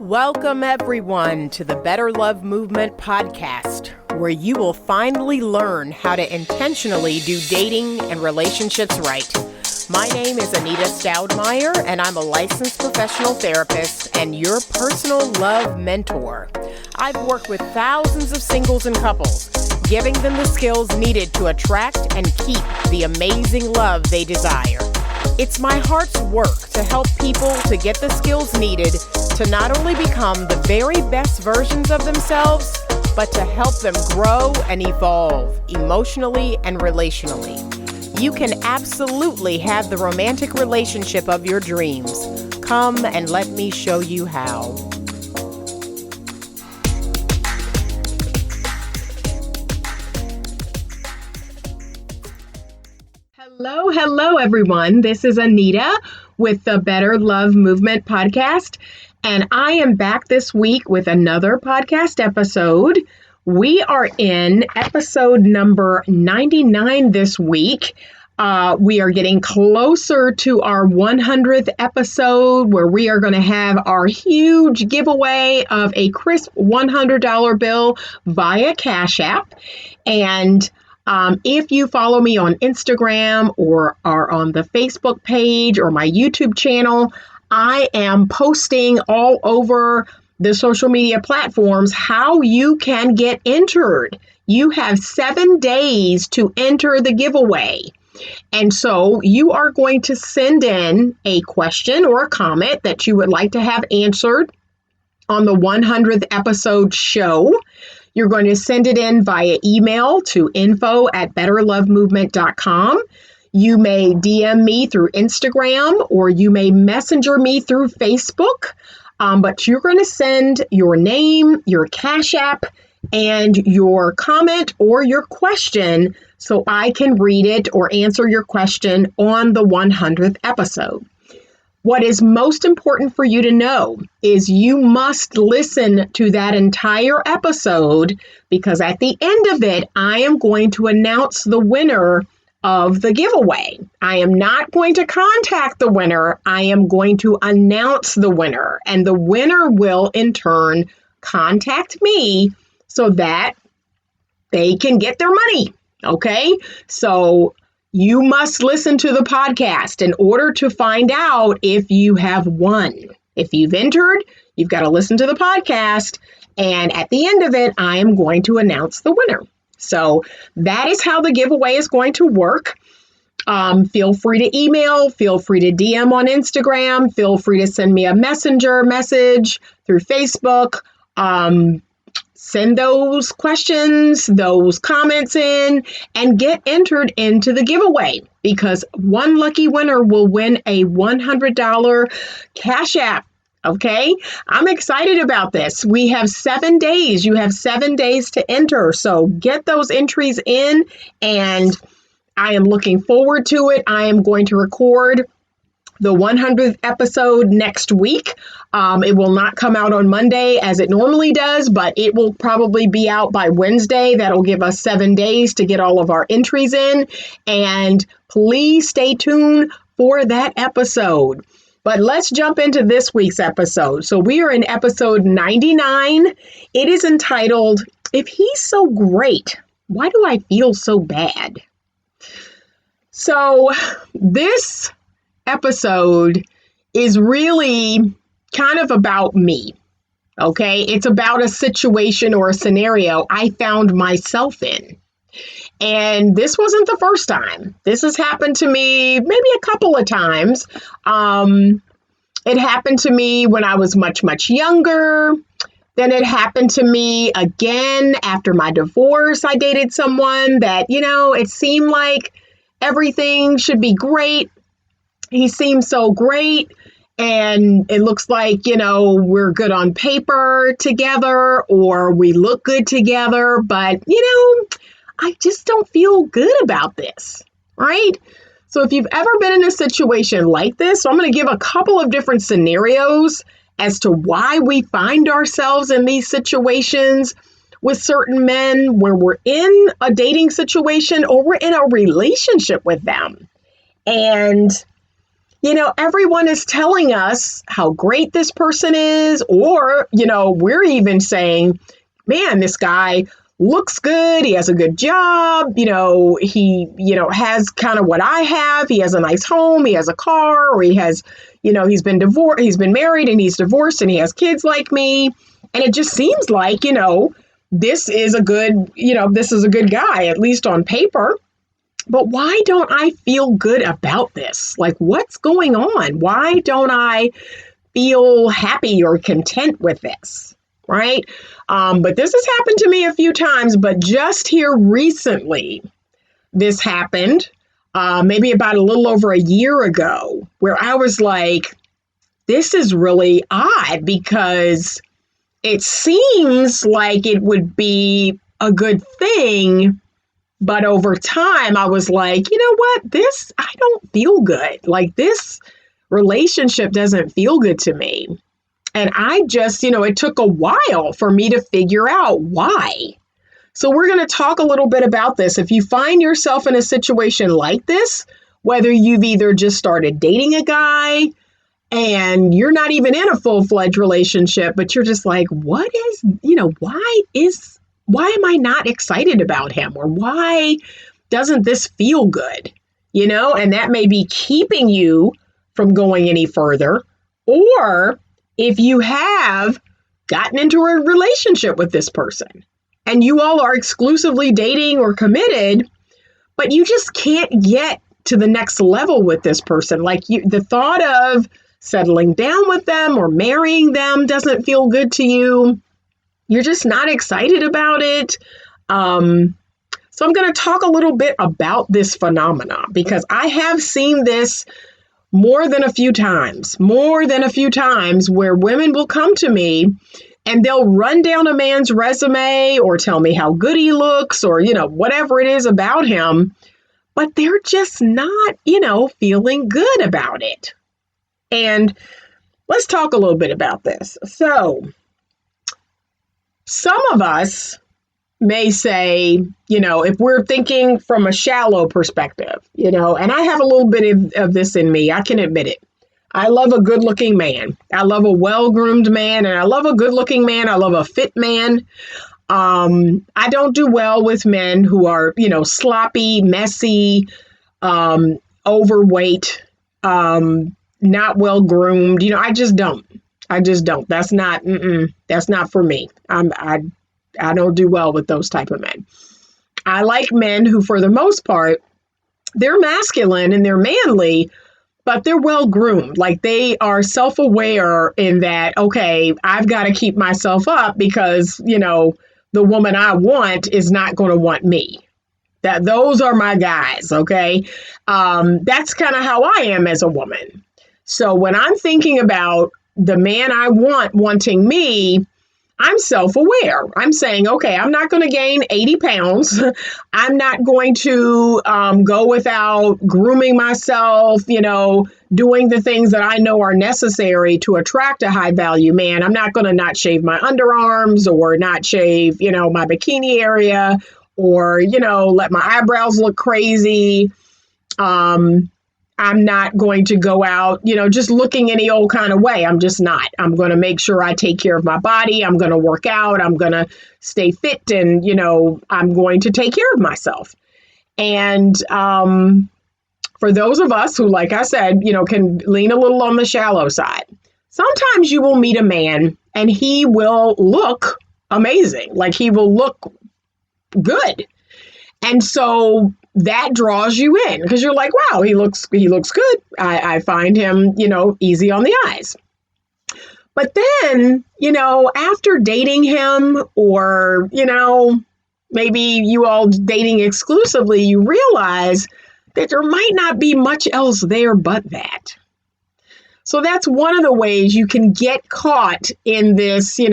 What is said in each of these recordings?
Welcome, everyone, to the Better Love Movement podcast, where you will finally learn how to intentionally do dating and relationships right. My name is Anita Stoudemire, and I'm a licensed professional therapist and your personal love mentor. I've worked with thousands of singles and couples, giving them the skills needed to attract and keep the amazing love they desire. It's my heart's work to help people to get the skills needed to not only become the very best versions of themselves, but to help them grow and evolve emotionally and relationally. You can absolutely have the romantic relationship of your dreams. Come and let me show you how. Hello, everyone. This is Anita with the Better Love Movement podcast, and I am back this week with another podcast episode. We are in episode number 99 this week. We are getting closer to our 100th episode, where we are going to have our huge giveaway of a crisp $100 bill via Cash App. And if you follow me on Instagram or are on the Facebook page or my YouTube channel, I am posting all over the social media platforms how you can get entered. You have 7 days to enter the giveaway. And so you are going to send in a question or a comment that you would like to have answered on the 100th episode show. You're going to send it in via email to info@betterlovemovement.com. You may DM me through Instagram, or you may messenger me through Facebook. But you're going to send your name, your Cash App, and your comment or your question so I can read it or answer your question on the 100th episode. What is most important for you to know is you must listen to that entire episode, because at the end of it, I am going to announce the winner of the giveaway. I am not going to contact the winner. I am going to announce the winner, and the winner will in turn contact me so that they can get their money. Okay? So you must listen to the podcast in order to find out if you have won. If you've entered, you've got to listen to the podcast. And at the end of it, I am going to announce the winner. So that is how the giveaway is going to work. Feel free to email, feel free to DM on Instagram, feel free to send me a messenger message through Facebook. Send those questions, those comments in, and get entered into the giveaway, because one lucky winner will win a $100 Cash App. Okay, I'm excited about this. We have 7 days. You have 7 days to enter. So get those entries in, and I am looking forward to it. I am going to record the 100th episode next week. It will not come out on Monday as it normally does, but it will probably be out by Wednesday. That'll give us 7 days to get all of our entries in. And please stay tuned for that episode. But let's jump into this week's episode. So we are in episode 99. It is entitled, "If He's So Great, Why Do I Feel So Bad?" So this episode is really kind of about me, okay? It's about a situation or a scenario I found myself in. And this wasn't the first time. This has happened to me maybe a couple of times. It happened to me when I was much, much younger. Then it happened to me again after my divorce. I dated someone that, it seemed like everything should be great. He seemed so great, and it looks like, we're good on paper together, or we look good together, but, I just don't feel good about this, right? So if you've ever been in a situation like this, so I'm going to give a couple of different scenarios as to why we find ourselves in these situations with certain men, where we're in a dating situation or we're in a relationship with them. And everyone is telling us how great this person is, or, we're even saying, man, this guy looks good. He has a good job. He, has kind of what I have. He has a nice home. He has a car, or he has, he's been divorced, he's been married and he's divorced and he has kids like me. And it just seems like, this is a good guy, at least on paper. But why don't I feel good about this? Like, what's going on? Why don't I feel happy or content with this? Right? But this has happened to me a few times, but just here recently, this happened, maybe about a little over a year ago, where I was like, this is really odd, because it seems like it would be a good thing. But over time, I was like, you know what? I don't feel good. Like, this relationship doesn't feel good to me. And I just, it took a while for me to figure out why. So we're going to talk a little bit about this. If you find yourself in a situation like this, whether you've either just started dating a guy and you're not even in a full-fledged relationship, but you're just like, why am I not excited about him? Or why doesn't this feel good? And that may be keeping you from going any further. Or if you have gotten into a relationship with this person and you all are exclusively dating or committed, but you just can't get to the next level with this person. Like, the thought of settling down with them or marrying them doesn't feel good to you. You're just not excited about it. So I'm going to talk a little bit about this phenomenon, because I have seen this more than a few times where women will come to me and they'll run down a man's resume or tell me how good he looks or, whatever it is about him, but they're just not, feeling good about it. And let's talk a little bit about this. So some of us may say, if we're thinking from a shallow perspective, and I have a little bit of this in me, I can admit it. I love a good looking man. I love a well-groomed man, and I love a good looking man. I love a fit man. I don't do well with men who are, sloppy, messy, overweight, not well groomed. I just don't. That's not for me. I don't do well with those type of men. I like men who, for the most part, they're masculine and they're manly, but they're well groomed. Like, they are self-aware in that, okay, I've got to keep myself up because, the woman I want is not going to want me. Those are my guys. Okay. That's kind of how I am as a woman. So when I'm thinking about the man I want wanting me, I'm self-aware. I'm saying, okay, I'm not going to gain 80 pounds. I'm not going to go without grooming myself, doing the things that I know are necessary to attract a high value man. I'm not going to not shave my underarms or not shave, my bikini area or, let my eyebrows look crazy. I'm not going to go out, just looking any old kind of way. I'm just not. I'm going to make sure I take care of my body. I'm going to work out. I'm going to stay fit and, I'm going to take care of myself. And for those of us who, like I said, can lean a little on the shallow side, sometimes you will meet a man and he will look amazing. Like, he will look good. And so that draws you in because you're like, wow, he looks good. I find him, easy on the eyes. But then, after dating him or, maybe you all dating exclusively, you realize that there might not be much else there but that. So that's one of the ways you can get caught in this, he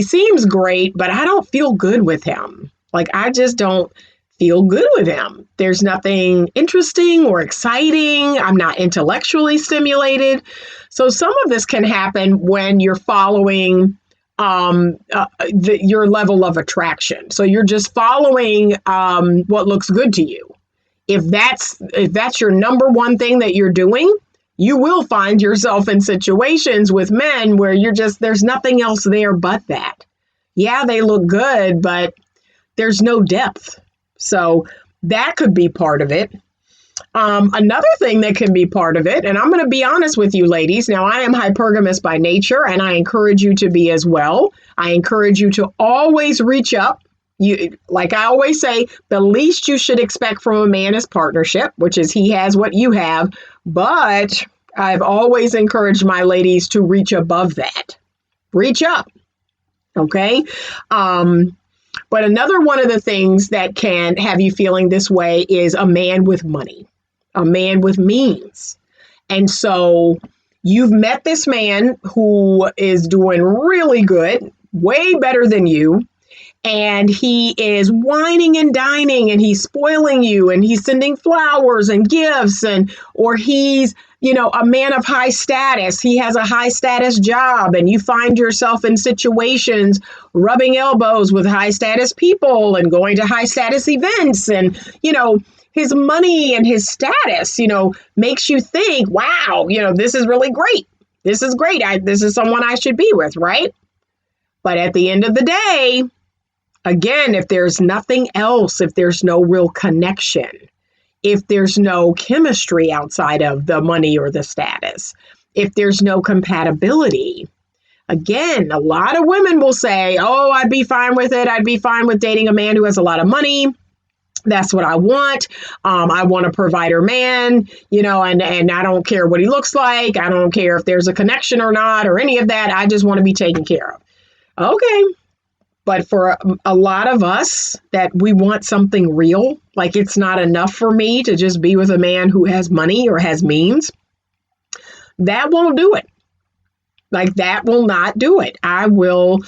seems great, but I don't feel good with him. Like, I just don't feel good with him. There's nothing interesting or exciting. I'm not intellectually stimulated. So some of this can happen when you're following your level of attraction. So you're just following what looks good to you. If that's your number one thing that you're doing, you will find yourself in situations with men where there's nothing else there but that. Yeah, they look good, but there's no depth. So that could be part of it. Another thing that can be part of it, and I'm going to be honest with you, ladies. Now, I am hypergamous by nature, and I encourage you to be as well. I encourage you to always reach up. Like I always say, the least you should expect from a man is partnership, which is he has what you have. But I've always encouraged my ladies to reach above that. Reach up. Okay. But another one of the things that can have you feeling this way is a man with money, a man with means. And so you've met this man who is doing really good, way better than you. And he is whining and dining and he's spoiling you and he's sending flowers and gifts or he's, a man of high status. He has a high status job and you find yourself in situations rubbing elbows with high status people and going to high status events. And, his money and his status, makes you think, wow, this is really great. This is great. This is someone I should be with, right? But at the end of the day, again, if there's nothing else, if there's no real connection, if there's no chemistry outside of the money or the status, if there's no compatibility, again, a lot of women will say, oh, I'd be fine with it. I'd be fine with dating a man who has a lot of money. That's what I want. I want a provider man, and I don't care what he looks like. I don't care if there's a connection or not or any of that. I just want to be taken care of. Okay. But for a lot of us that we want something real, like it's not enough for me to just be with a man who has money or has means, that won't do it. Like that will not do it. I will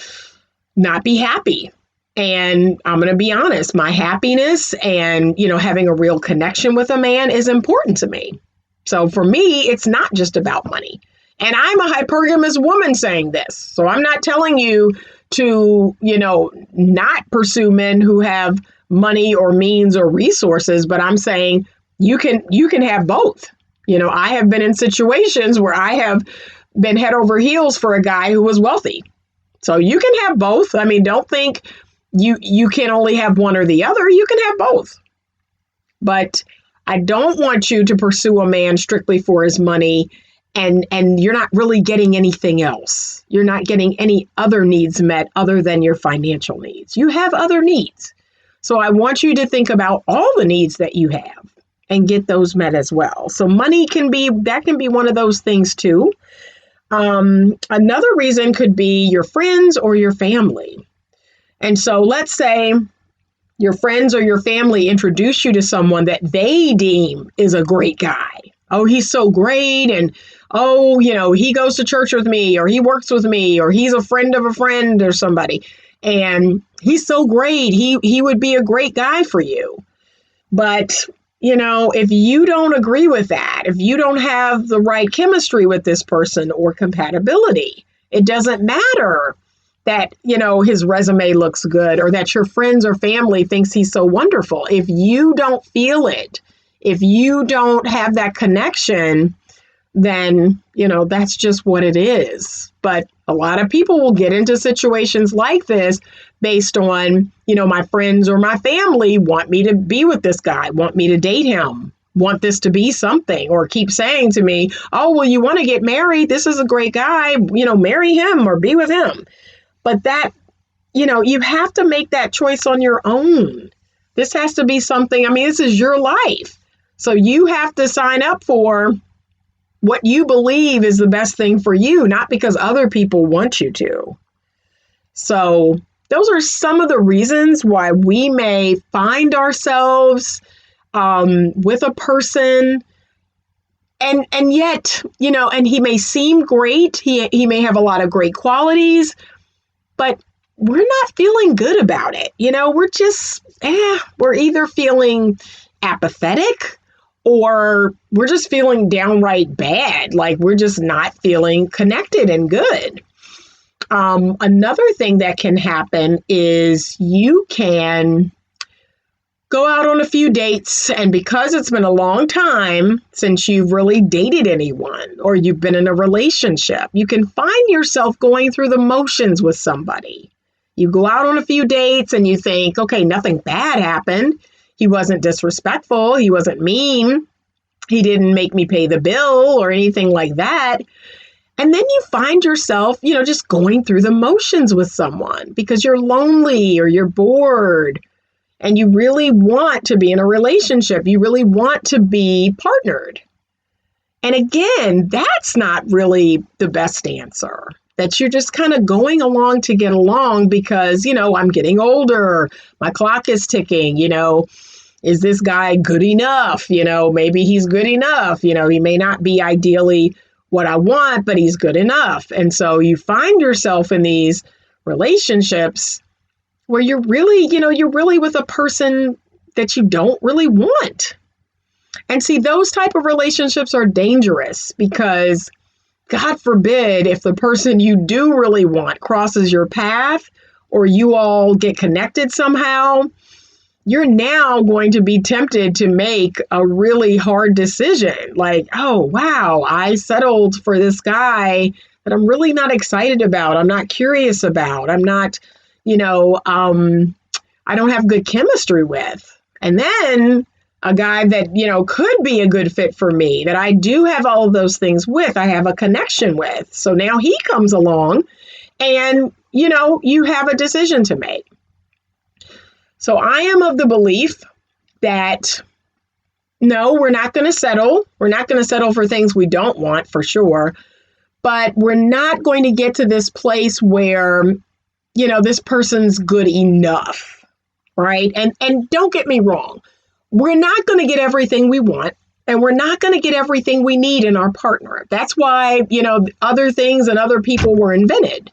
not be happy. And I'm going to be honest, my happiness and, having a real connection with a man is important to me. So for me, it's not just about money. And I'm a hypergamous woman saying this. So I'm not telling you to, not pursue men who have money or means or resources, but I'm saying you can have both. I have been in situations where I have been head over heels for a guy who was wealthy. So you can have both. I mean, don't think you can only have one or the other. You can have both. But I don't want you to pursue a man strictly for his money and you're not really getting anything else. You're not getting any other needs met other than your financial needs. You have other needs. So I want you to think about all the needs that you have and get those met as well. So money can be one of those things too. Another reason could be your friends or your family. And so let's say your friends or your family introduce you to someone that they deem is a great guy. Oh, he's so great. And, oh, he goes to church with me or he works with me or he's a friend of a friend or somebody. And he's so great. He would be a great guy for you. But, if you don't agree with that, if you don't have the right chemistry with this person or compatibility, it doesn't matter that, his resume looks good or that your friends or family thinks he's so wonderful. If you don't feel it, if you don't have that connection, then, that's just what it is. But a lot of people will get into situations like this based on, my friends or my family want me to be with this guy, want me to date him, want this to be something, or keep saying to me, oh, well, you want to get married. This is a great guy, marry him or be with him. But that, you have to make that choice on your own. This has to be something, this is your life. So you have to sign up for what you believe is the best thing for you, not because other people want you to. So those are some of the reasons why we may find ourselves with a person and yet, and he may seem great. He may have a lot of great qualities, but we're not feeling good about it. We're just, we're either feeling apathetic or we're just feeling downright bad. Like we're just not feeling connected and good. Another thing that can happen is you can go out on a few dates, and because it's been a long time since you've really dated anyone or you've been in a relationship, you can find yourself going through the motions with somebody. You go out on a few dates and you think, okay, nothing bad happened. He wasn't disrespectful. He wasn't mean. He didn't make me pay the bill or anything like that. And then you find yourself, just going through the motions with someone because you're lonely or you're bored and you really want to be in a relationship. You really want to be partnered. And again, that's not really the best answer. That you're just kind of going along to get along because, I'm getting older. My clock is ticking, Is this guy good enough? Maybe he's good enough. He may not be ideally what I want, but he's good enough. And so you find yourself in these relationships where you're really with a person that you don't really want. And see, those type of relationships are dangerous because God forbid if the person you do really want crosses your path or you all get connected somehow, you're now going to be tempted to make a really hard decision. Like, oh, wow, I settled for this guy that I'm really not excited about. I'm not curious about. I'm not, I don't have good chemistry with. And then a guy that, could be a good fit for me, that I do have all of those things with, I have a connection with. So now he comes along and, you have a decision to make. So I am of the belief that, no, we're not going to settle. We're not going to settle for things we don't want, for sure. But we're not going to get to this place where, this person's good enough, right? And don't get me wrong. We're not going to get everything we want, and we're not going to get everything we need in our partner. That's why, other things and other people were invented.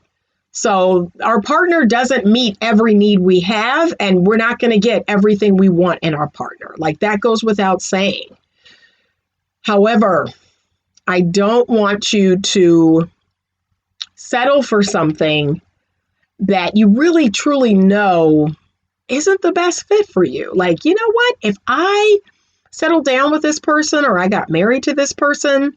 So our partner doesn't meet every need we have, and we're not going to get everything we want in our partner. Like, that goes without saying. However, I don't want you to settle for something that you really truly know isn't the best fit for you. Like, you know what? If I settled down with this person or I got married to this person,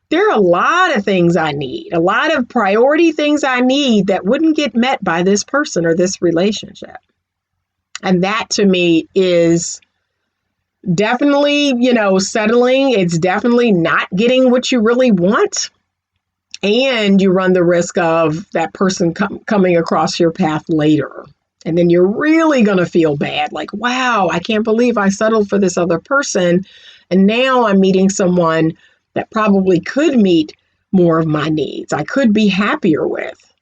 there are a lot of things I need, a lot of priority things I need that wouldn't get met by this person or this relationship. And that to me is definitely, settling. It's definitely not getting what you really want. And you run the risk of that person coming across your path later. And then you're really going to feel bad. Like, wow, I can't believe I settled for this other person. And now I'm meeting someone that probably could meet more of my needs. I could be happier with.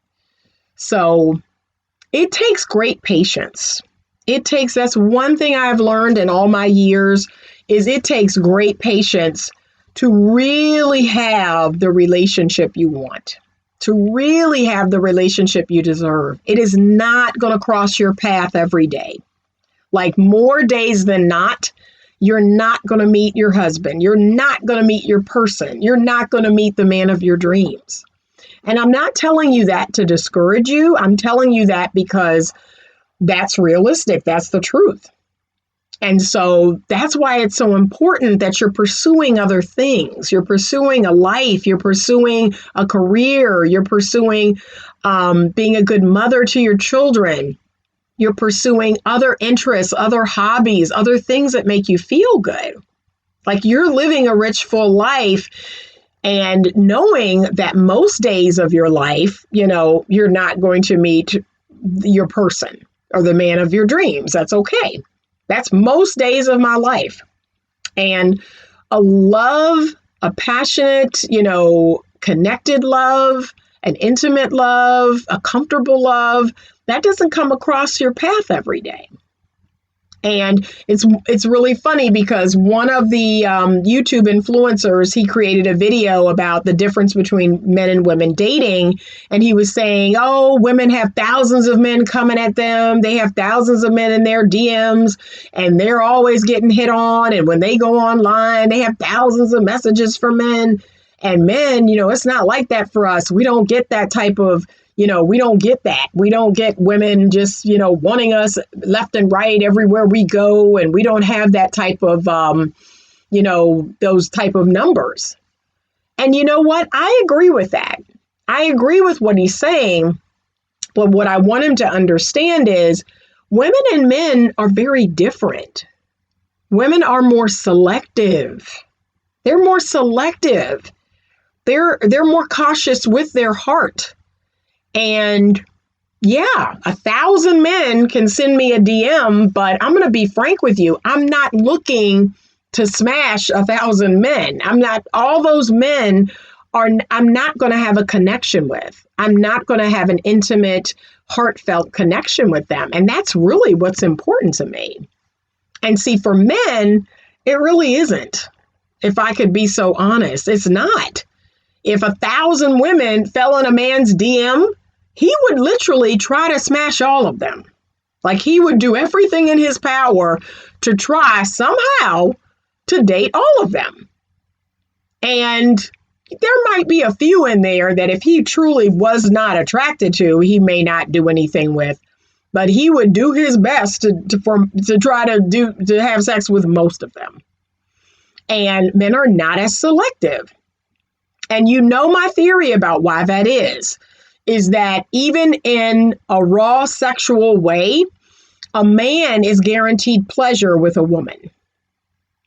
So it takes great patience. That's one thing I've learned in all my years, is it takes great patience to really have the relationship you want, to really have the relationship you deserve. It is not going to cross your path every day. Like, more days than not, you're not going to meet your husband. You're not going to meet your person. You're not going to meet the man of your dreams. And I'm not telling you that to discourage you. I'm telling you that because that's realistic. That's the truth. And so that's why it's so important that you're pursuing other things. You're pursuing a life. You're pursuing a career. You're pursuing being a good mother to your children. You're pursuing other interests, other hobbies, other things that make you feel good. Like, you're living a rich, full life and knowing that most days of your life, you're not going to meet your person or the man of your dreams. That's okay. That's most days of my life. And a love, a passionate, connected love, an intimate love, a comfortable love, that doesn't come across your path every day. And it's really funny because one of the YouTube influencers, he created a video about the difference between men and women dating. And he was saying, oh, women have thousands of men coming at them. They have thousands of men in their DMs and they're always getting hit on. And when they go online, they have thousands of messages from men. And men, it's not like that for us. We don't get that type of, we don't get that. We don't get women just, wanting us left and right everywhere we go. And we don't have that type of, those type of numbers. And you know what? I agree with that. I agree with what he's saying. But what I want him to understand is women and men are very different. Women are more selective. They're more selective. They're more cautious with their heart. And yeah, 1,000 men can send me a DM, but I'm going to be frank with you. I'm not looking to smash 1,000 men. All those men I'm not going to have a connection with. I'm not going to have an intimate, heartfelt connection with them. And that's really what's important to me. And see, for men, it really isn't. If I could be so honest, it's not. If 1,000 women fell in a man's DM, he would literally try to smash all of them. Like he would do everything in his power to try somehow to date all of them. And there might be a few in there that if he truly was not attracted to, he may not do anything with, but he would do his best to try to have sex with most of them. And men are not as selective. And my theory about why that is that even in a raw sexual way, a man is guaranteed pleasure with a woman,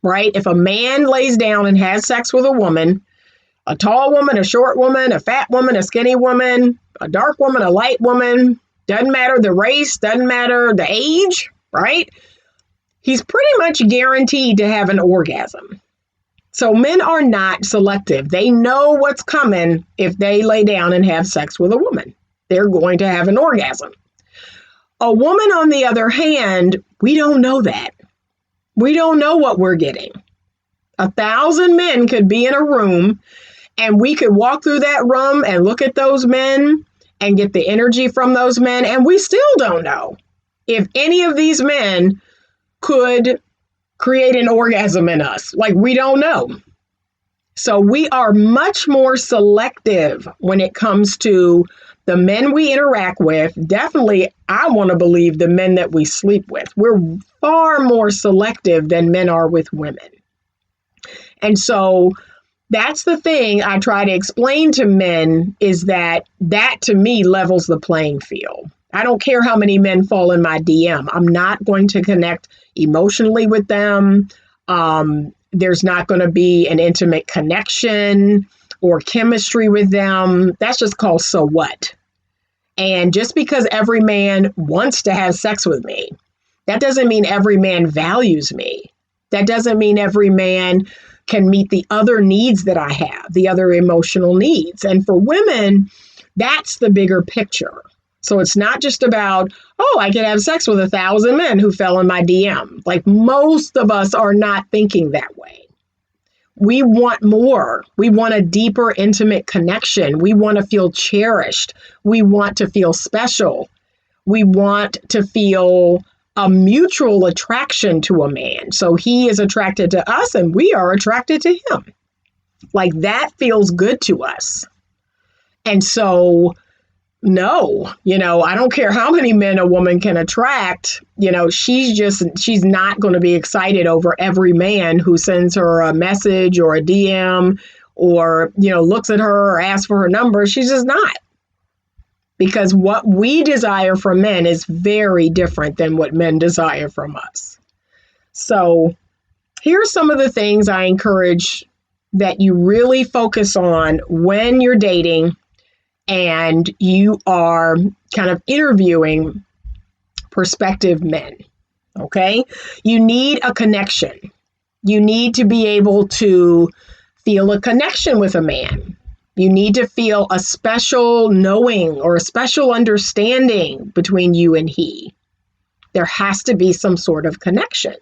right? If a man lays down and has sex with a woman, a tall woman, a short woman, a fat woman, a skinny woman, a dark woman, a light woman, doesn't matter the race, doesn't matter the age, right? He's pretty much guaranteed to have an orgasm. So men are not selective. They know what's coming if they lay down and have sex with a woman. They're going to have an orgasm. A woman, on the other hand, we don't know that. We don't know what we're getting. 1,000 men could be in a room and we could walk through that room and look at those men and get the energy from those men. And we still don't know if any of these men could create an orgasm in us. Like, we don't know. So we are much more selective when it comes to the men we interact with. Definitely, I want to believe the men that we sleep with. We're far more selective than men are with women. And so that's the thing I try to explain to men, is that to me levels the playing field. I don't care how many men fall in my DM. I'm not going to connect emotionally with them. There's not going to be an intimate connection or chemistry with them. That's just called so what. And just because every man wants to have sex with me, that doesn't mean every man values me. That doesn't mean every man can meet the other needs that I have, the other emotional needs. And for women, that's the bigger picture. So it's not just about, I could have sex with 1,000 men who fell in my DM. Like, most of us are not thinking that way. We want more. We want a deeper, intimate connection. We want to feel cherished. We want to feel special. We want to feel a mutual attraction to a man. So he is attracted to us and we are attracted to him. Like, that feels good to us. And so, no, I don't care how many men a woman can attract, she's not going to be excited over every man who sends her a message or a DM or, looks at her or asks for her number. She's just not. Because what we desire from men is very different than what men desire from us. So here's some of the things I encourage that you really focus on when you're dating and you are kind of interviewing prospective men, okay? You need a connection. You need to be able to feel a connection with a man. You need to feel a special knowing or a special understanding between you and he. There has to be some sort of connection.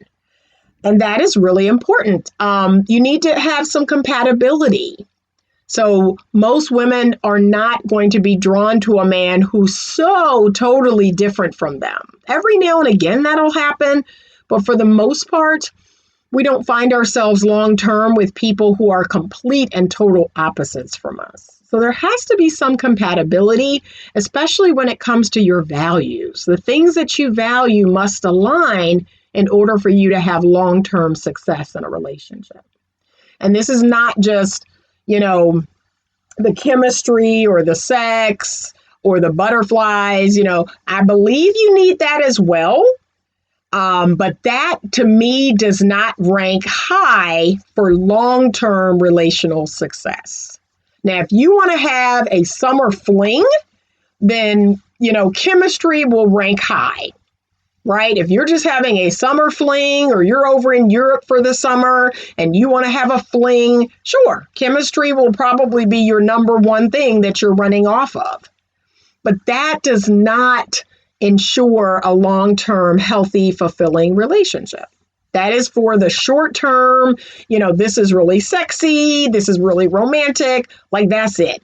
And that is really important. You need to have some compatibility. So most women are not going to be drawn to a man who's so totally different from them. Every now and again that'll happen, but for the most part, We don't find ourselves long term with people who are complete and total opposites from us. So there has to be some compatibility, especially when it comes to your values. The things that you value must align in order for you to have long term success in a relationship. And this is not just, the chemistry or the sex or the butterflies. I believe you need that as well. But that, to me, does not rank high for long-term relational success. Now, if you want to have a summer fling, then, chemistry will rank high, right? If you're just having a summer fling or you're over in Europe for the summer and you want to have a fling, sure, chemistry will probably be your number one thing that you're running off of. But that does not ensure a long-term, healthy, fulfilling relationship. That is for the short term. This is really sexy. This is really romantic. Like, that's it.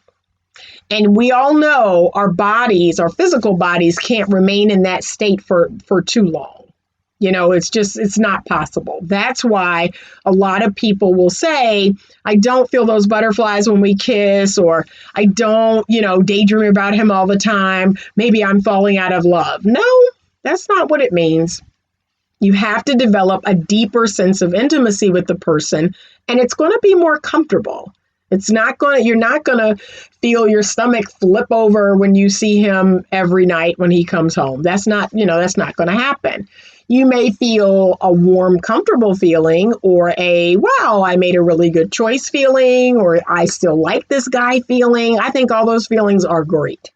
And we all know our bodies, our physical bodies, can't remain in that state for too long. It's not possible. That's why a lot of people will say, I don't feel those butterflies when we kiss, or I don't, daydream about him all the time. Maybe I'm falling out of love. No, that's not what it means. You have to develop a deeper sense of intimacy with the person, and it's going to be more comfortable. You're not going to feel your stomach flip over when you see him every night when he comes home. That's not going to happen. You may feel a warm, comfortable feeling, or a, wow, I made a really good choice feeling, or I still like this guy feeling. I think all those feelings are great.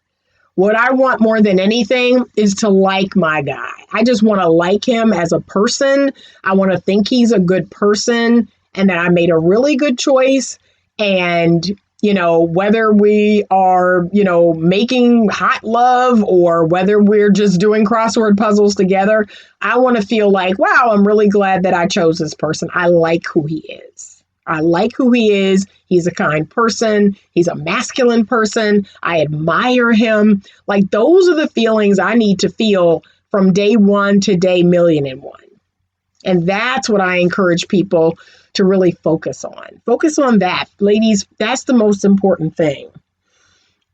What I want more than anything is to like my guy. I just want to like him as a person. I want to think he's a good person and that I made a really good choice. And, whether we are, making hot love or whether we're just doing crossword puzzles together, I want to feel like, wow, I'm really glad that I chose this person. I like who he is. He's a kind person. He's a masculine person. I admire him. Like, those are the feelings I need to feel from day one to day 1,000,001. And that's what I encourage people to really focus on. Focus on that. Ladies, that's the most important thing.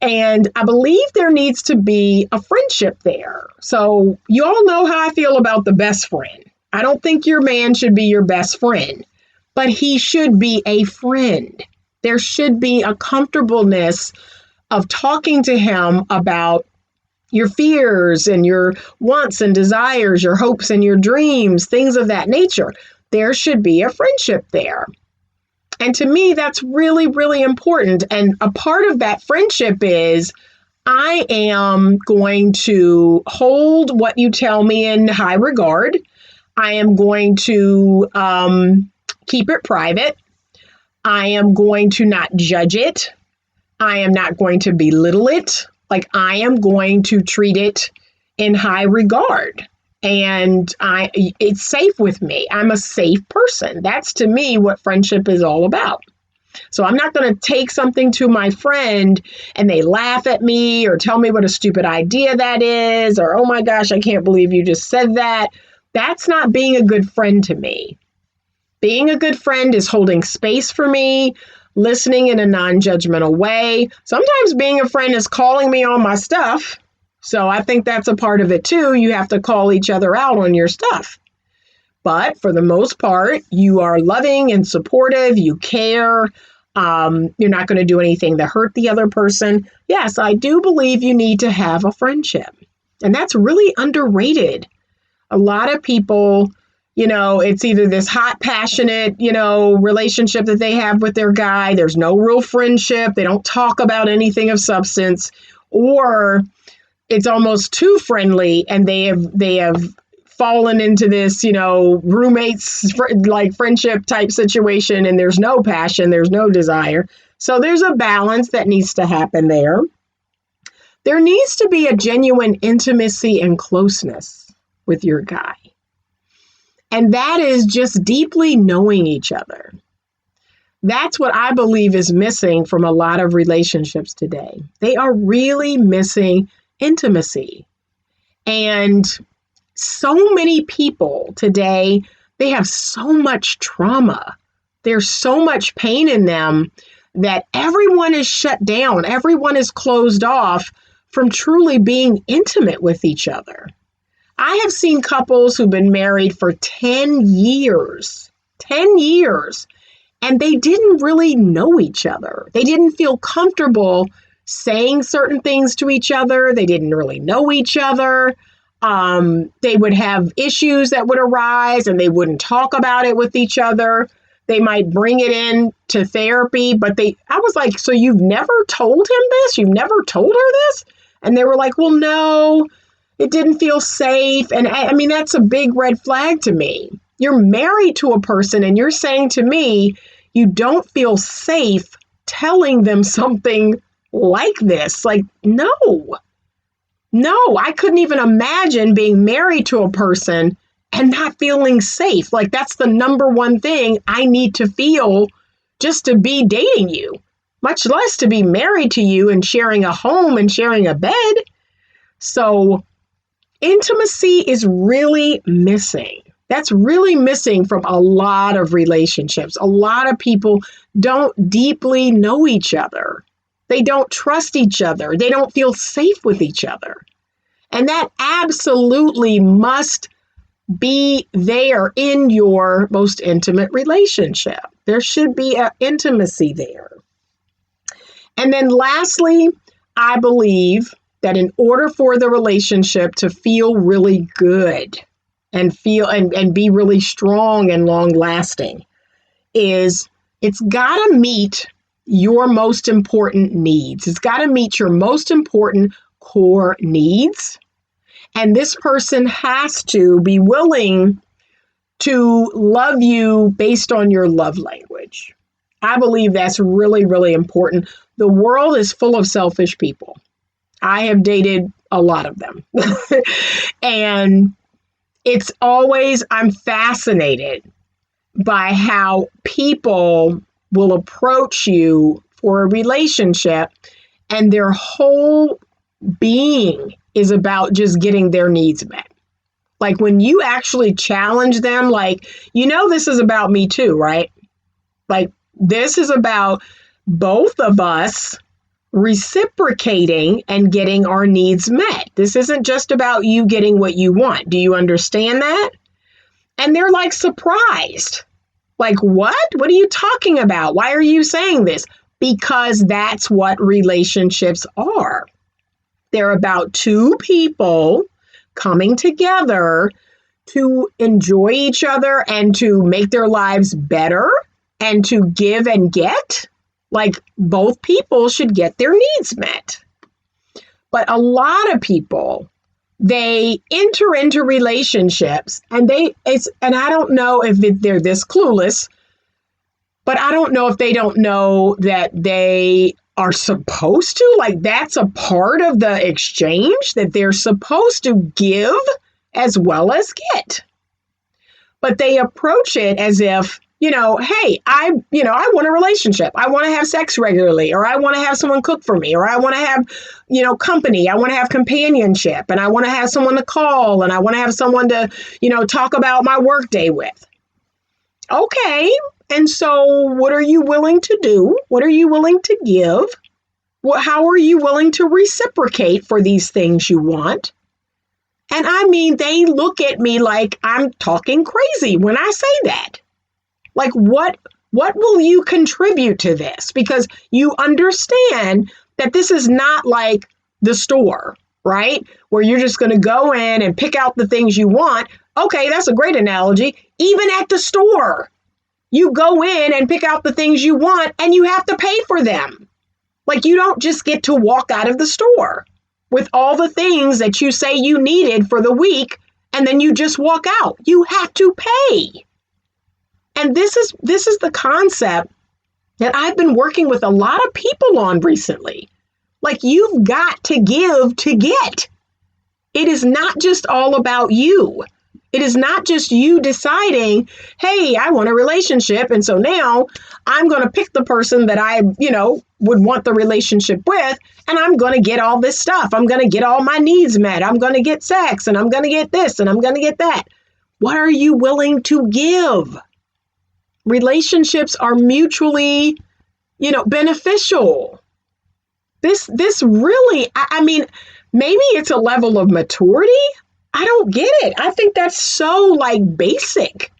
And I believe there needs to be a friendship there. So you all know how I feel about the best friend. I don't think your man should be your best friend, but he should be a friend. There should be a comfortableness of talking to him about your fears and your wants and desires, your hopes and your dreams, things of that nature. There should be a friendship there. And to me, that's really, really important. And a part of that friendship is I am going to hold what you tell me in high regard. I am going to keep it private. I am going to not judge it. I am not going to belittle it. Like, I am going to treat it in high regard. And it's safe with me. I'm a safe person. That's, to me, what friendship is all about. So I'm not going to take something to my friend and they laugh at me or tell me what a stupid idea that is, or, oh my gosh, I can't believe you just said that. That's not being a good friend to me. Being a good friend is holding space for me, listening in a non-judgmental way. Sometimes being a friend is calling me on my stuff. So I think that's a part of it too. You have to call each other out on your stuff. But for the most part, you are loving and supportive. You care. You're not going to do anything to hurt the other person. Yes, I do believe you need to have a friendship. And that's really underrated. A lot of people, it's either this hot, passionate, relationship that they have with their guy. There's no real friendship. They don't talk about anything of substance, or it's almost too friendly and they have fallen into this, roommates, like friendship type situation, and there's no passion, there's no desire. So there's a balance that needs to happen there. There needs to be a genuine intimacy and closeness with your guy. And that is just deeply knowing each other. That's what I believe is missing from a lot of relationships today. They are really missing intimacy. And so many people today, they have so much trauma. There's so much pain in them that everyone is shut down. Everyone is closed off from truly being intimate with each other. I have seen couples who've been married for 10 years, and they didn't really know each other. They didn't feel comfortable saying certain things to each other. They didn't really know each other. They would have issues that would arise and they wouldn't talk about it with each other. They might bring it in to therapy, but I was like, so you've never told him this? You've never told her this? And they were like, well, no, it didn't feel safe. And I mean, that's a big red flag to me. You're married to a person and you're saying to me, you don't feel safe telling them something like this. Like, no, I couldn't even imagine being married to a person and not feeling safe. Like, that's the number one thing I need to feel just to be dating you, much less to be married to you and sharing a home and sharing a bed. So intimacy is really missing. That's really missing from a lot of relationships. A lot of people don't deeply know each other. They don't trust each other. They don't feel safe with each other. And that absolutely must be there in your most intimate relationship. There should be an intimacy there. And then lastly, I believe that in order for the relationship to feel really good and be really strong and long lasting, it's got to meet your most important needs. It's got to meet your most important core needs. And this person has to be willing to love you based on your love language. I believe that's really, really important. The world is full of selfish people. I have dated a lot of them. And I'm fascinated by how people will approach you for a relationship and their whole being is about just getting their needs met. Like when you actually challenge them, like, this is about me too, right? Like this is about both of us reciprocating and getting our needs met. This isn't just about you getting what you want. Do you understand that? And they're like surprised. Like, what? What are you talking about? Why are you saying this? Because that's what relationships are. They're about two people coming together to enjoy each other and to make their lives better and to give and get. Like both people should get their needs met. But a lot of people, they enter into relationships and I don't know if they're this clueless, but I don't know if they don't know that they are supposed to, like that's a part of the exchange, that they're supposed to give as well as get. But they approach it as if, hey, I want a relationship. I want to have sex regularly, or I want to have someone cook for me, or I want to have, company. I want to have companionship, and I want to have someone to call, and I want to have someone to, talk about my workday with. Okay. And so what are you willing to do? What are you willing to give? How are you willing to reciprocate for these things you want? And I mean, they look at me like I'm talking crazy when I say that. Like, what will you contribute to this? Because you understand that this is not like the store, right? Where you're just going to go in and pick out the things you want. Okay, that's a great analogy. Even at the store, you go in and pick out the things you want and you have to pay for them. Like you don't just get to walk out of the store with all the things that you say you needed for the week and then you just walk out. You have to pay. And this is the concept that I've been working with a lot of people on recently. Like you've got to give to get. It is not just all about you. It is not just you deciding, hey, I want a relationship. And so now I'm going to pick the person that I, would want the relationship with. And I'm going to get all this stuff. I'm going to get all my needs met. I'm going to get sex and I'm going to get this and I'm going to get that. What are you willing to give? Relationships are mutually, beneficial. This really, I mean, maybe it's a level of maturity. I don't get it. I think that's so like basic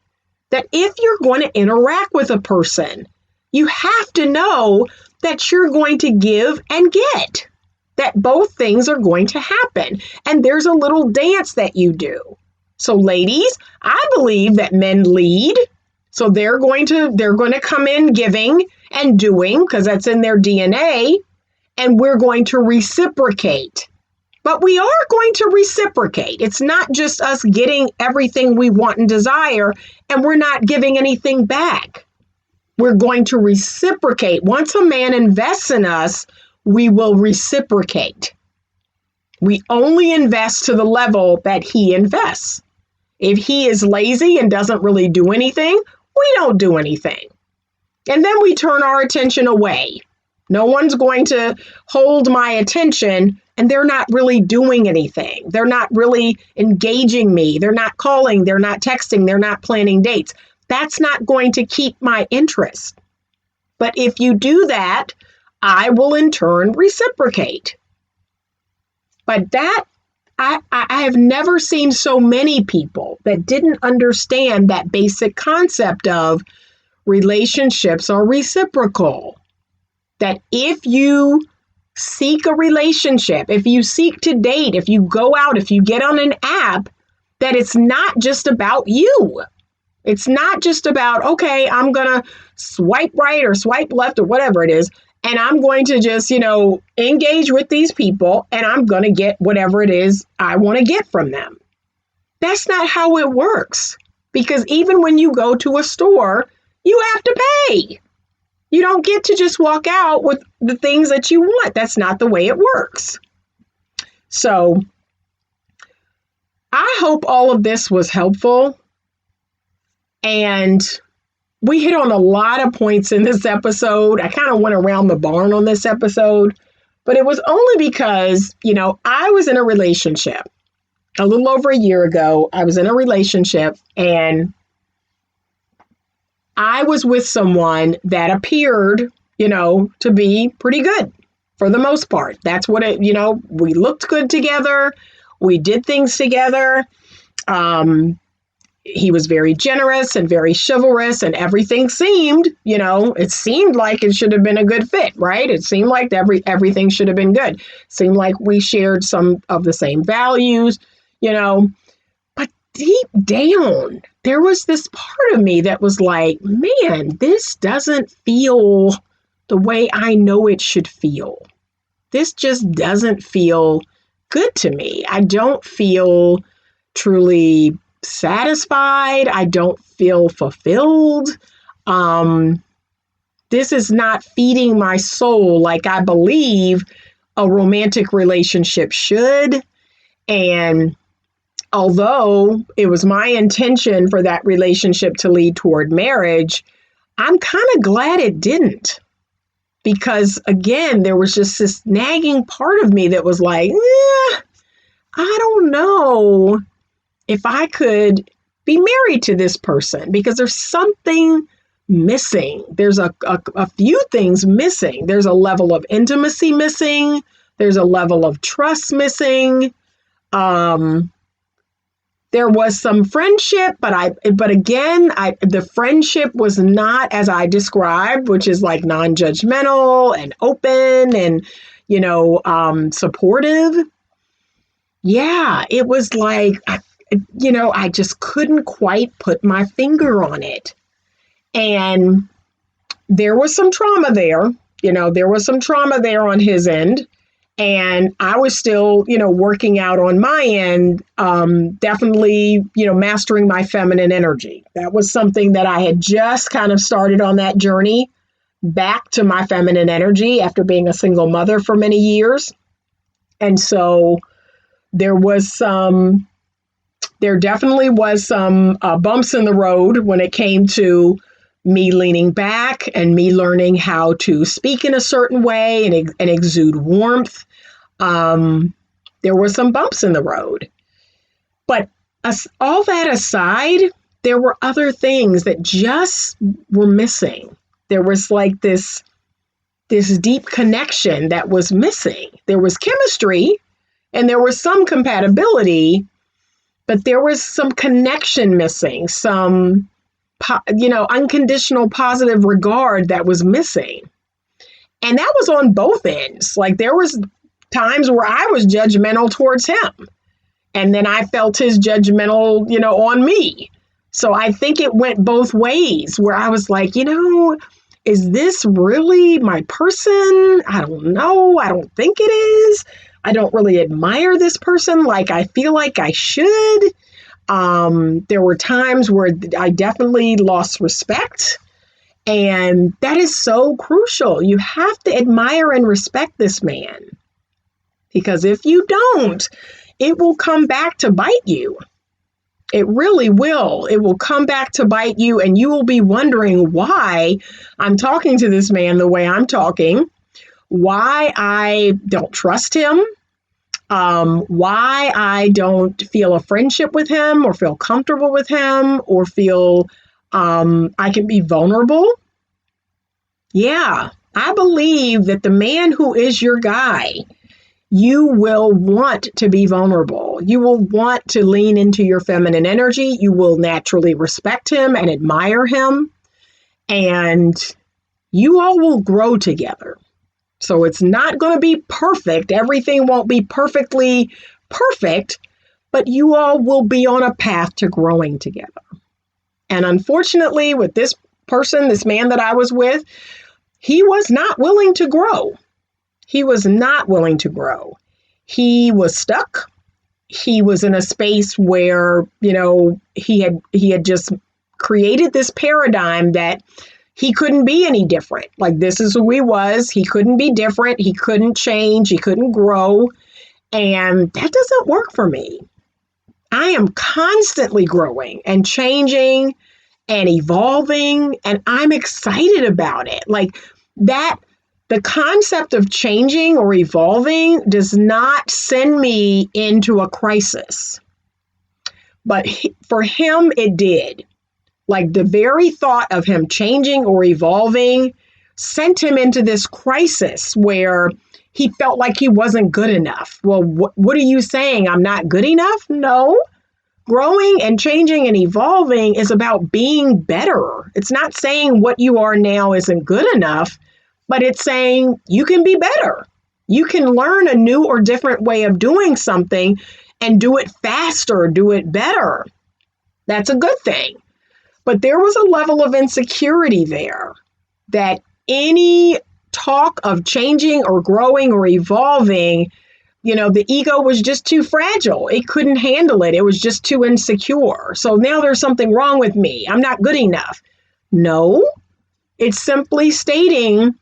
that if you're going to interact with a person, you have to know that you're going to give and get, that both things are going to happen. And there's a little dance that you do. So ladies, I believe that men lead. So they're going to come in giving and doing because that's in their DNA, and we're going to reciprocate. But we are going to reciprocate. It's not just us getting everything we want and desire, and we're not giving anything back. We're going to reciprocate. Once a man invests in us, we will reciprocate. We only invest to the level that he invests. If he is lazy and doesn't really do anything, we don't do anything. And then we turn our attention away. No one's going to hold my attention and they're not really doing anything. They're not really engaging me. They're not calling. They're not texting. They're not planning dates. That's not going to keep my interest. But if you do that, I will in turn reciprocate. But that, I have never seen so many people that didn't understand that basic concept of relationships are reciprocal. That if you seek a relationship, if you seek to date, if you go out, if you get on an app, that it's not just about you. It's not just about, okay, I'm going to swipe right or swipe left or whatever it is, and I'm going to just, engage with these people and I'm going to get whatever it is I want to get from them. That's not how it works. Because even when you go to a store, you have to pay. You don't get to just walk out with the things that you want. That's not the way it works. So I hope all of this was helpful. And we hit on a lot of points in this episode. I kind of went around the barn on this episode, but it was only because, I was in a relationship a little over a year ago. I was in a relationship and I was with someone that appeared, to be pretty good for the most part. That's what it, we looked good together. We did things together. He was very generous and very chivalrous, and everything seemed, it seemed like it should have been a good fit, right? It seemed like everything should have been good. Seemed like we shared some of the same values, but deep down, there was this part of me that was like, man, this doesn't feel the way I know it should feel. This just doesn't feel good to me. I don't feel truly satisfied. I don't feel fulfilled. This is not feeding my soul like I believe a romantic relationship should. And although it was my intention for that relationship to lead toward marriage, I'm kind of glad it didn't. Because again, there was just this nagging part of me that was like, I don't know if I could be married to this person because there's something missing. There's a few things missing. There's a level of intimacy missing. There's a level of trust missing. There was some friendship, but again, the friendship was not as I described, which is like non-judgmental and open and, supportive. Yeah, it was like, I just couldn't quite put my finger on it. And there was some trauma there, there was some trauma there on his end. And I was still, working out on my end, definitely, mastering my feminine energy. That was something that I had just kind of started on that journey back to my feminine energy after being a single mother for many years. And so there definitely was some bumps in the road when it came to me leaning back and me learning how to speak in a certain way and exude warmth. There were some bumps in the road. But all that aside, there were other things that just were missing. There was like this deep connection that was missing. There was chemistry and there was some compatibility, but there was some connection missing, some unconditional positive regard that was missing. And that was on both ends. Like there was times where I was judgmental towards him. And then I felt his judgmental, on me. So I think it went both ways where I was like, is this really my person? I don't know. I don't think it is. I don't really admire this person like I feel like I should. There were times where I definitely lost respect. And that is so crucial. You have to admire and respect this man. Because if you don't, it will come back to bite you. It really will. It will come back to bite you, and you will be wondering why I'm talking to this man the way I'm talking, why I don't trust him, why I don't feel a friendship with him or feel comfortable with him or feel I can be vulnerable. Yeah, I believe that the man who is your guy, you will want to be vulnerable. You will want to lean into your feminine energy. You will naturally respect him and admire him. And you all will grow together. So it's not going to be perfect. Everything won't be perfectly perfect, but you all will be on a path to growing together. And unfortunately, with this person, this man that I was with, he was not willing to grow. He was not willing to grow. He was stuck. He was in a space where, he had just created this paradigm that he couldn't be any different. Like, this is who he was. He couldn't be different. He couldn't change. He couldn't grow. And that doesn't work for me. I am constantly growing and changing and evolving, and I'm excited about it. Like that. The concept of changing or evolving does not send me into a crisis. But for him, it did. Like the very thought of him changing or evolving sent him into this crisis where he felt like he wasn't good enough. Well, what are you saying? I'm not good enough? No. Growing and changing and evolving is about being better. It's not saying what you are now isn't good enough. But it's saying you can be better. You can learn a new or different way of doing something and do it faster, do it better. That's a good thing. But there was a level of insecurity there that any talk of changing or growing or evolving, the ego was just too fragile. It couldn't handle it. It was just too insecure. So now there's something wrong with me. I'm not good enough. No, it's simply stating,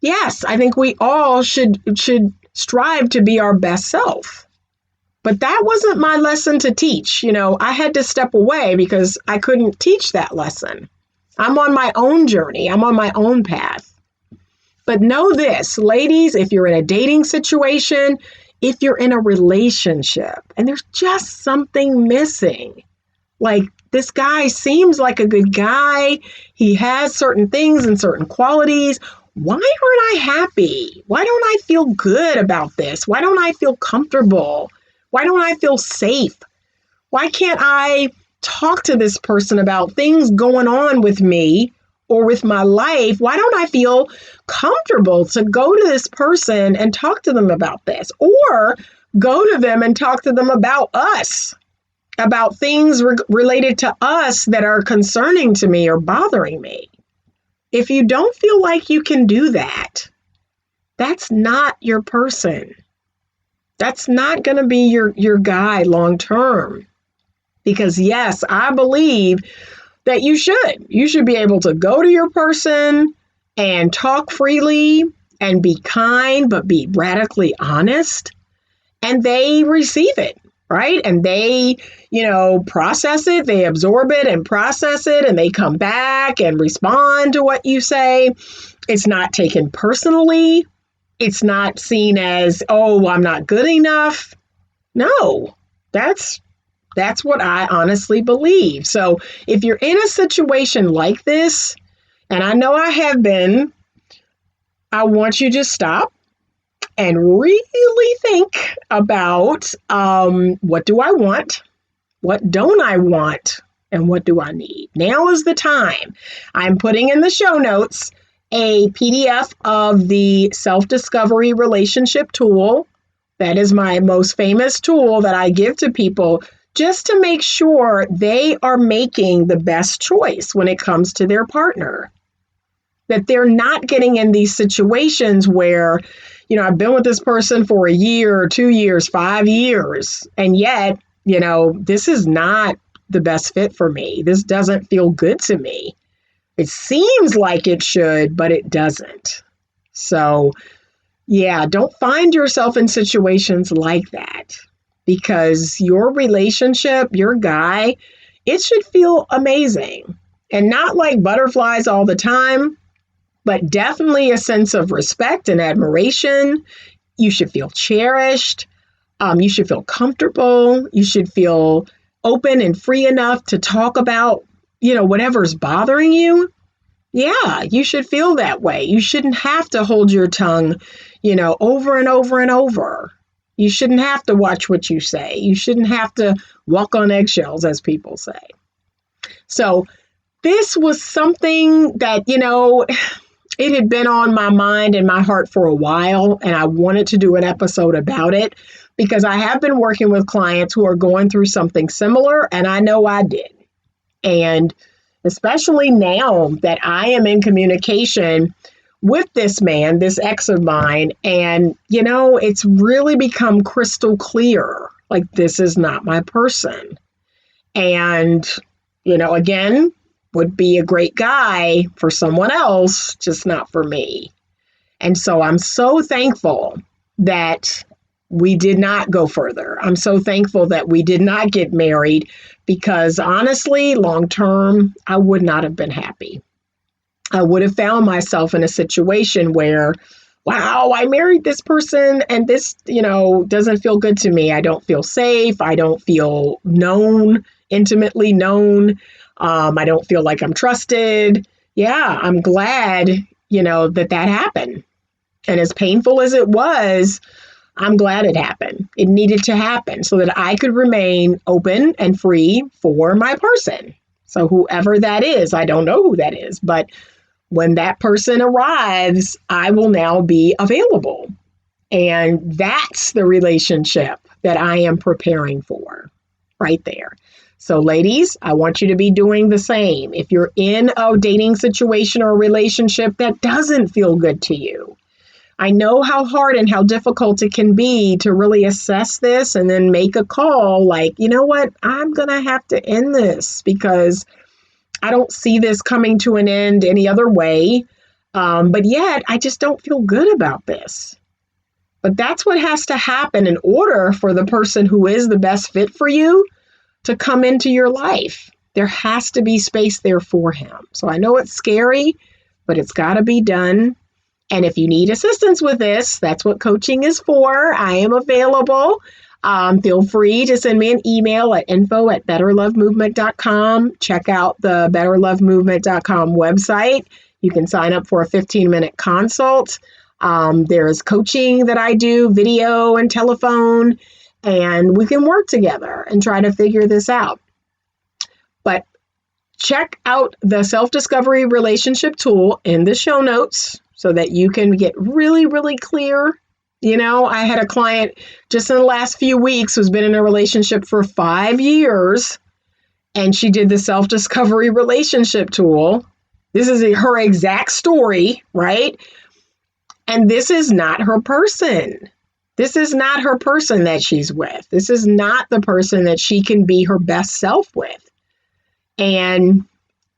yes, I think we all should strive to be our best self. But that wasn't my lesson to teach. I had to step away because I couldn't teach that lesson. I'm on my own journey. I'm on my own path. But know this, ladies, if you're in a dating situation, if you're in a relationship, and there's just something missing, like this guy seems like a good guy, he has certain things and certain qualities. Why aren't I happy? Why don't I feel good about this? Why don't I feel comfortable? Why don't I feel safe? Why can't I talk to this person about things going on with me or with my life? Why don't I feel comfortable to go to this person and talk to them about this, or go to them and talk to them about us, about things related to us that are concerning to me or bothering me? If you don't feel like you can do that, that's not your person. That's not going to be your guy long term. Because yes, I believe that you should be able to go to your person and talk freely and be kind, but be radically honest. And they receive it, right? And they, process it, they absorb it and process it, and they come back and respond to what you say. It's not taken personally. It's not seen as, oh, I'm not good enough. No, that's That's what I honestly believe. So if you're in a situation like this, and I know I have been, I want you to stop and really think about what do I want? What don't I want? And what do I need? Now is the time. I'm putting in the show notes a PDF of the self-discovery relationship tool. That is my most famous tool that I give to people just to make sure they are making the best choice when it comes to their partner. That they're not getting in these situations where, I've been with this person for a year, 2 years, 5 years, and yet, this is not the best fit for me. This doesn't feel good to me. It seems like it should, but it doesn't. So, yeah, don't find yourself in situations like that, because your relationship, your guy, it should feel amazing, and not like butterflies all the time, but definitely a sense of respect and admiration. You should feel cherished. You should feel comfortable. You should feel open and free enough to talk about, whatever's bothering you. Yeah, you should feel that way. You shouldn't have to hold your tongue, over and over and over. You shouldn't have to watch what you say. You shouldn't have to walk on eggshells, as people say. So this was something that, it had been on my mind and my heart for a while, and I wanted to do an episode about it because I have been working with clients who are going through something similar, and I know I did. And especially now that I am in communication with this man, this ex of mine, and, it's really become crystal clear, like, this is not my person. And, again, would be a great guy for someone else, just not for me. And so I'm so thankful that we did not go further. I'm so thankful that we did not get married, because honestly, long term, I would not have been happy. I would have found myself in a situation where, wow, I married this person and this, doesn't feel good to me. I don't feel safe. I don't feel known, intimately known. I don't feel like I'm trusted. Yeah, I'm glad, that happened. And as painful as it was, I'm glad it happened. It needed to happen so that I could remain open and free for my person. So whoever that is, I don't know who that is, but when that person arrives, I will now be available. And that's the relationship that I am preparing for right there. So ladies, I want you to be doing the same. If you're in a dating situation or a relationship that doesn't feel good to you, I know how hard and how difficult it can be to really assess this and then make a call like, you know what, I'm going to have to end this because I don't see this coming to an end any other way. But yet I just don't feel good about this. But that's what has to happen in order for the person who is the best fit for you to come into your life. There has to be space there for him. So I know it's scary, but it's got to be done. And if you need assistance with this, that's what coaching is for. I am available. Feel free to send me an email at info@betterlovemovement.com. Check out the betterlovemovement.com website. You can sign up for a 15-minute consult. There's coaching that I do, video and telephone, and we can work together and try to figure this out. But check out the self-discovery relationship tool in the show notes so that you can get really, really clear. I had a client just in the last few weeks who's been in a relationship for 5 years, and she did the self-discovery relationship tool. This is her exact story, right? And this is not her person. This is not her person that she's with. This is not the person that she can be her best self with. And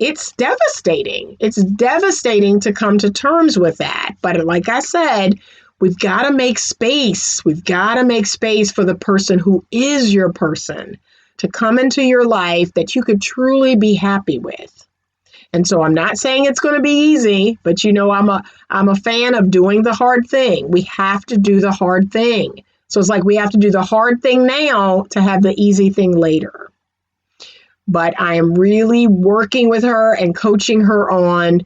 it's devastating. It's devastating to come to terms with that. But like I said, we've got to make space. We've got to make space for the person who is your person to come into your life that you could truly be happy with. And so I'm not saying it's going to be easy, but I'm a fan of doing the hard thing. We have to do the hard thing. So it's like we have to do the hard thing now to have the easy thing later. but I am really working with her and coaching her on,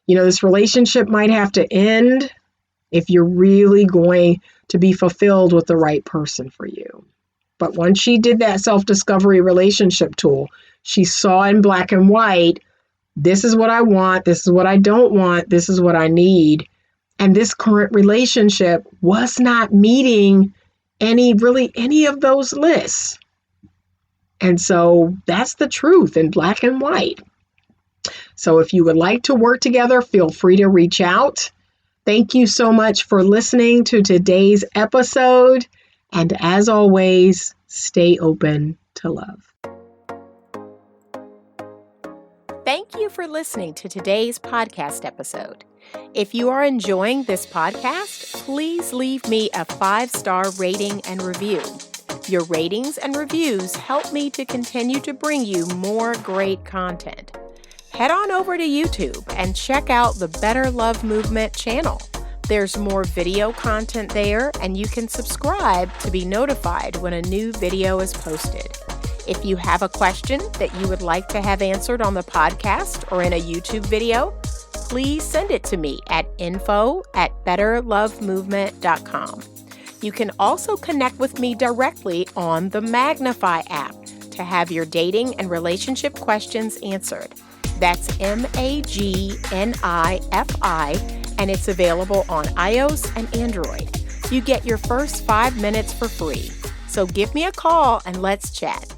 this relationship might have to end if you're really going to be fulfilled with the right person for you. But once she did that self-discovery relationship tool, she saw in black and white, this is what I want, this is what I don't want, this is what I need. And this current relationship was not meeting any of those lists. And so that's the truth in black and white. So if you would like to work together, feel free to reach out. Thank you so much for listening to today's episode. And as always, stay open to love. Thank you for listening to today's podcast episode. If you are enjoying this podcast, please leave me a 5-star rating and review. Your ratings and reviews help me to continue to bring you more great content. Head on over to YouTube and check out the Better Love Movement channel. There's more video content there, and you can subscribe to be notified when a new video is posted. If you have a question that you would like to have answered on the podcast or in a YouTube video, please send it to me at info@betterlovemovement.com. You can also connect with me directly on the Magnify app to have your dating and relationship questions answered. That's MAGNIFI, and it's available on iOS and Android. You get your first 5 minutes for free. So give me a call and let's chat.